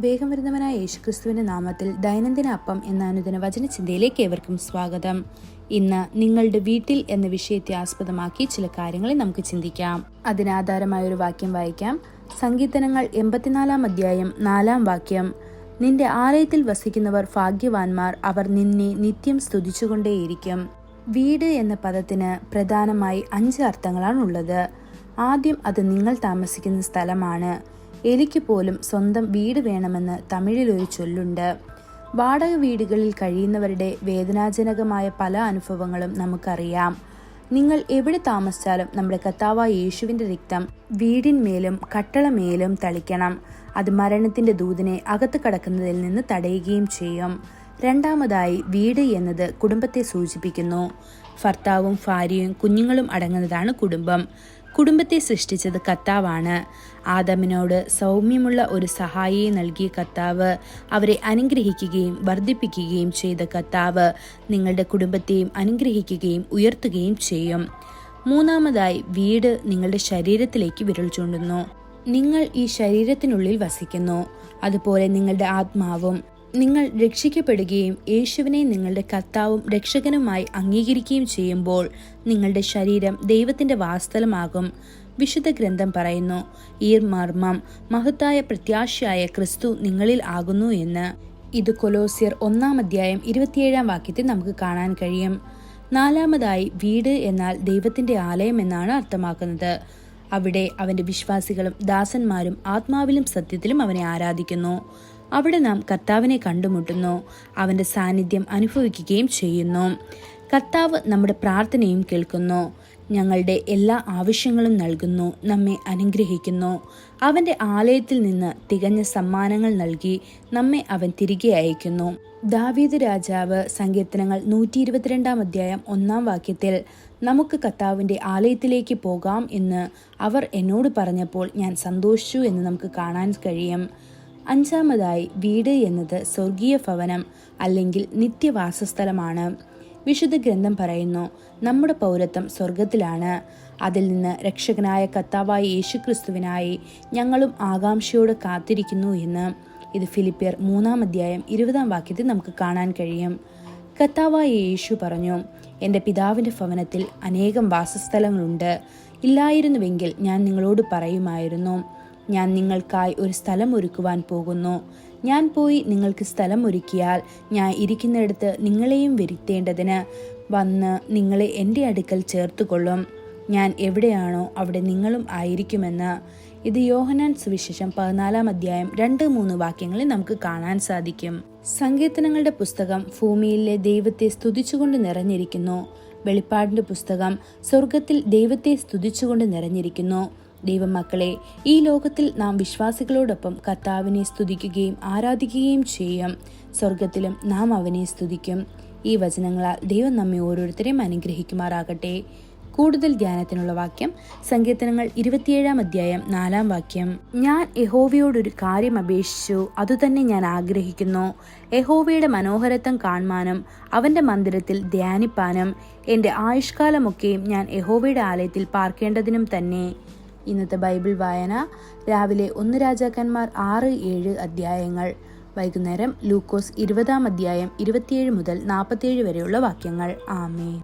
വേഗം വരുന്നവനായ യേശുക്രിസ്തുവിന്റെ നാമത്തിൽ ദൈനംദിന അപ്പം എന്ന അനുദിന വചനചിന്തയിലേക്ക് ഏവർക്കും സ്വാഗതം. ഇന്ന് നിങ്ങളുടെ വീട്ടിൽ എന്ന വിഷയത്തെ ആസ്പദമാക്കി ചില കാര്യങ്ങളെ നമുക്ക് ചിന്തിക്കാം. അതിനാധാരമായ ഒരു വാക്യം വായിക്കാം. സങ്കീർത്തനങ്ങൾ 84 അധ്യായം 4 വാക്യം. നിന്റെ ആലയത്തിൽ വസിക്കുന്നവർ ഭാഗ്യവാന്മാർ, അവർ നിന്നെ നിത്യം സ്തുതിച്ചുകൊണ്ടേയിരിക്കും. വീട് എന്ന പദത്തിന് പ്രധാനമായി 5 അർത്ഥങ്ങളാണുള്ളത്. ആദ്യം അത് നിങ്ങൾ താമസിക്കുന്ന സ്ഥലമാണ്. എലിക്ക് പോലും സ്വന്തം വീട് വേണമെന്ന് തമിഴിൽ ഒരു ചൊല്ലുണ്ട്. വാടക വീടുകളിൽ കഴിയുന്നവരുടെ വേദനാജനകമായ പല അനുഭവങ്ങളും നമുക്കറിയാം. നിങ്ങൾ എവിടെ താമസിച്ചാലും നമ്മുടെ കർത്താവായ യേശുവിന്റെ രക്തം വീടിന്മേലും കട്ടളമേലും തളിക്കണം. അത് മരണത്തിന്റെ ദൂതനെ അകത്ത് കടക്കുന്നതിൽ നിന്ന് തടയുകയും ചെയ്യും. രണ്ടാമതായി, വീട് എന്നത് കുടുംബത്തെ സൂചിപ്പിക്കുന്നു. ഭർത്താവും ഭാര്യയും കുഞ്ഞുങ്ങളും അടങ്ങുന്നതാണ് കുടുംബം. കുടുംബത്തെ സൃഷ്ടിച്ചത് കർത്താവാണ്. ആദമിനോട് സൗമ്യമുള്ള ഒരു സഹായിയെ നൽകിയ കർത്താവ്, അവരെ അനുഗ്രഹിക്കുകയും വർദ്ധിപ്പിക്കുകയും ചെയ്ത കർത്താവ് നിങ്ങളുടെ കുടുംബത്തെയും അനുഗ്രഹിക്കുകയും ഉയർത്തുകയും ചെയ്യും. മൂന്നാമതായി, വീട് നിങ്ങളുടെ ശരീരത്തിലേക്ക് വിരൽ ചൂണ്ടുന്നു. നിങ്ങൾ ഈ ശരീരത്തിനുള്ളിൽ വസിക്കുന്നു. അതുപോലെ നിങ്ങളുടെ ആത്മാവും. നിങ്ങൾ രക്ഷിക്കപ്പെടുകയും യേശുവിനെ നിങ്ങളുടെ കർത്താവും രക്ഷകനുമായി അംഗീകരിക്കുകയും ചെയ്യുമ്പോൾ നിങ്ങളുടെ ശരീരം ദൈവത്തിന്റെ വാസസ്ഥലമാകും. വിശുദ്ധ ഗ്രന്ഥം പറയുന്നു, ഈ മർമ്മം മഹത്തായ പ്രത്യാശയായ ക്രിസ്തു നിങ്ങളിൽ ആകുന്നു എന്ന്. ഇത് കൊലോസ്യർ 1 അധ്യായം 27 വാക്യത്തിൽ നമുക്ക് കാണാൻ കഴിയും. നാലാമതായി, വീട് എന്നാൽ ദൈവത്തിന്റെ ആലയം എന്നാണ് അർത്ഥമാക്കുന്നത്. അവിടെ അവന്റെ വിശ്വാസികളും ദാസന്മാരും ആത്മാവിലും സത്യത്തിലും അവനെ ആരാധിക്കുന്നു. അവിടെ നാം കർത്താവിനെ കണ്ടുമുട്ടുന്നു, അവന്റെ സാന്നിധ്യം അനുഭവിക്കുകയും ചെയ്യുന്നു. കർത്താവ് നമ്മുടെ പ്രാർത്ഥനയും കേൾക്കുന്നു, ഞങ്ങളുടെ എല്ലാ ആവശ്യങ്ങളും നൽകുന്നു, നമ്മെ അനുഗ്രഹിക്കുന്നു. അവന്റെ ആലയത്തിൽ നിന്ന് തികഞ്ഞ സമ്മാനങ്ങൾ നൽകി നമ്മെ അവൻ തിരികെ അയക്കുന്നു. ദാവീദ് രാജാവ് സങ്കീർത്തനങ്ങൾ 122 അധ്യായം 1 വാക്യത്തിൽ, നമുക്ക് കർത്താവിന്റെ ആലയത്തിലേക്ക് പോകാം എന്ന് അവർ എന്നോട് പറഞ്ഞപ്പോൾ ഞാൻ സന്തോഷിച്ചു എന്ന് നമുക്ക് കാണാൻ കഴിയും. അഞ്ചാമതായി, വീട് എന്നത് സ്വർഗീയ ഭവനം അല്ലെങ്കിൽ നിത്യവാസസ്ഥലമാണ്. വിശുദ്ധ ഗ്രന്ഥം പറയുന്നു, നമ്മുടെ പൗരത്വം സ്വർഗത്തിലാണ്. അതിൽ നിന്ന് രക്ഷകനായ കർത്താവായ യേശുക്രിസ്തുവിനായി ഞങ്ങളും ആകാംക്ഷയോടെ കാത്തിരിക്കുന്നു എന്ന്. ഇത് ഫിലിപ്പിയർ 3 അധ്യായം 20 വാക്യത്തിൽ നമുക്ക് കാണാൻ കഴിയും. കർത്താവായ യേശു പറഞ്ഞു, എൻ്റെ പിതാവിൻ്റെ ഭവനത്തിൽ അനേകം വാസസ്ഥലങ്ങളുണ്ട്. ഇല്ലായിരുന്നുവെങ്കിൽ ഞാൻ നിങ്ങളോട് പറയുമായിരുന്നു. ഞാൻ നിങ്ങൾക്കായി ഒരു സ്ഥലം ഒരുക്കുവാൻ പോകുന്നു. ഞാൻ പോയി നിങ്ങൾക്ക് സ്ഥലം ഒരുക്കിയാൽ ഞാൻ ഇരിക്കുന്നിടത്ത് നിങ്ങളെയും വരുത്തേണ്ടതിന് വന്ന് നിങ്ങളെ എൻ്റെ അടുക്കൽ ചേർത്തുകൊള്ളും. ഞാൻ എവിടെയാണോ അവിടെ നിങ്ങളും ആയിരിക്കുമെന്ന്. ഇത് യോഹന്നാൻ സുവിശേഷം 14 അധ്യായം 2-3 വാക്യങ്ങളിൽ നമുക്ക് കാണാൻ സാധിക്കും. സങ്കീർത്തനങ്ങളുടെ പുസ്തകം ഭൂമിയിലെ ദൈവത്തെ സ്തുതിച്ചുകൊണ്ട് നിറഞ്ഞിരിക്കുന്നു. വെളിപ്പാടിന്റെ പുസ്തകം സ്വർഗത്തിൽ ദൈവത്തെ സ്തുതിച്ചുകൊണ്ട് നിറഞ്ഞിരിക്കുന്നു. ദൈവമക്കളെ, ഈ ലോകത്തിൽ നാം വിശ്വാസികളോടൊപ്പം കർത്താവിനെ സ്തുതിക്കുകയും ആരാധിക്കുകയും ചെയ്യും. സ്വർഗത്തിലും നാം അവനെ സ്തുതിക്കും. ഈ വചനങ്ങളാൽ ദൈവം നമ്മെ ഓരോരുത്തരെയും അനുഗ്രഹിക്കുമാറാകട്ടെ. കൂടുതൽ ധ്യാനത്തിനുള്ള വാക്യം സങ്കീർത്തനങ്ങൾ 27 അധ്യായം 4 വാക്യം. ഞാൻ യഹോവയോടൊരു കാര്യം അപേക്ഷിച്ചു, അതുതന്നെ ഞാൻ ആഗ്രഹിക്കുന്നു. യഹോവയുടെ മനോഹരത്വം കാണുവാനും അവന്റെ മന്ദിരത്തിൽ ധ്യാനിപ്പാനും എൻ്റെ ആയുഷ്കാലമൊക്കെയും ഞാൻ യഹോവയുടെ ആലയത്തിൽ പാർക്കേണ്ടതിനും തന്നെ. ഇന്നത്തെ ബൈബിൾ വായന രാവിലെ 1 രാജാക്കന്മാർ 6-7 അധ്യായങ്ങൾ. വൈകുന്നേരം ലൂക്കോസ് 20 അധ്യായം 27 മുതൽ 47 വരെയുള്ള വാക്യങ്ങൾ. ആമേൻ.